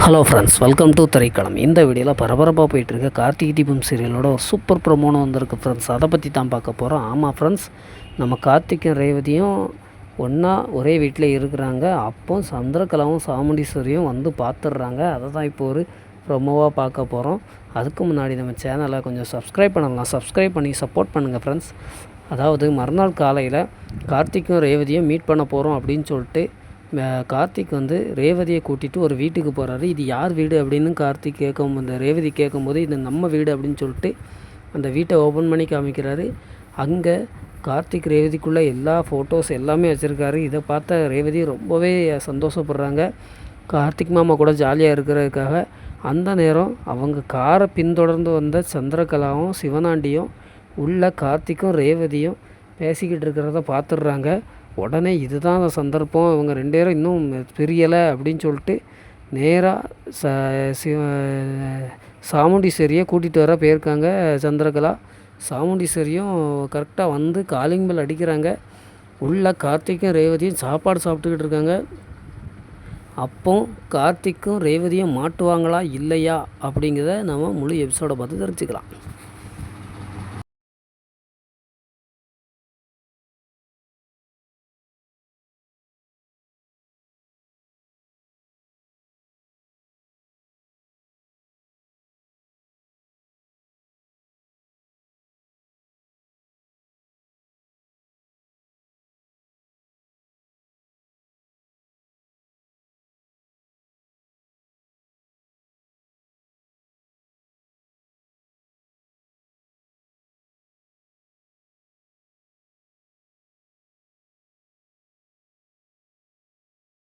Hello friends, welcome to Thiraikkalam. இந்த வீடியோவில் பரபரப்பாக போயிட்டுருக்க கார்த்திகை தீபம் சீரியலோட ஒரு சூப்பர் ப்ரொமோனு வந்திருக்கு ஃப்ரெண்ட்ஸ். அதை பற்றி தான் பார்க்க போகிறோம். ஆமாம் ஃப்ரெண்ட்ஸ், நம்ம கார்த்திக்கும் ரேவதியும் ஒன்றா ஒரே வீட்டில் இருக்கிறாங்க. அப்போ சந்திரகலாவும் சாமுண்டீஸ்வரியும் வந்து பார்த்துடுறாங்க. அதை தான் இப்போ ஒரு ப்ரொமோவாக பார்க்க போகிறோம். அதுக்கு முன்னாடி நம்ம சேனலை கொஞ்சம் சப்ஸ்கிரைப் பண்ணலாம். சப்ஸ்கிரைப் பண்ணி சப்போர்ட் பண்ணுங்கள் ஃப்ரெண்ட்ஸ். அதாவது மறுநாள் காலையில் கார்த்திக்கும் ரேவதியும் மீட் பண்ண போகிறோம் அப்படின்னு சொல்லிட்டு கார்த்திக் வந்து ரேவதியை கூட்டிகிட்டு ஒரு வீட்டுக்கு போகிறாரு. இது யார் வீடு அப்படின்னு கார்த்திக் அந்த ரேவதி கேட்கும்போது இது நம்ம வீடு அப்படின்னு சொல்லிட்டு அந்த வீட்டை ஓப்பன் பண்ணி காமிக்கிறாரு. அங்கே கார்த்திக் ரேவதிக்குள்ளே எல்லா ஃபோட்டோஸ் எல்லாமே வச்சுருக்காரு. இதை பார்த்த ரேவதி ரொம்பவே சந்தோஷப்படுறாங்க. கார்த்திக் மாமா கூட ஜாலியாக இருக்கிறதுக்காக அந்த நேரம் அவங்க காரை பின்தொடர்ந்து வந்த சந்திரகலாவும் சிவனாண்டியும் உள்ள கார்த்திக்கும் ரேவதியும் பேசிக்கிட்டு இருக்கிறத பார்த்துடுறாங்க. உடனே இதுதான் அந்த சந்தர்ப்பம், இவங்க 2 பேரும் இன்னும் பிரியலை அப்படின்னு சொல்லிட்டு நேராக சாமுண்டீஸ்வரியை கூட்டிகிட்டு வர போயிருக்காங்க சந்திரகலா. சாமுண்டீஸ்வரியும் கரெக்டாக வந்து காலிங் பெல் அடிக்கிறாங்க. உள்ள கார்த்திக்கும் ரேவதியும் சாப்பாடு சாப்பிட்டுக்கிட்டு இருக்காங்க. அப்போ கார்த்திக்கும் ரேவதியும் மாட்டுவாங்களா இல்லையா அப்படிங்கிறத நம்ம முழு எபிசோடை பார்த்து தெரிஞ்சுக்கலாம்.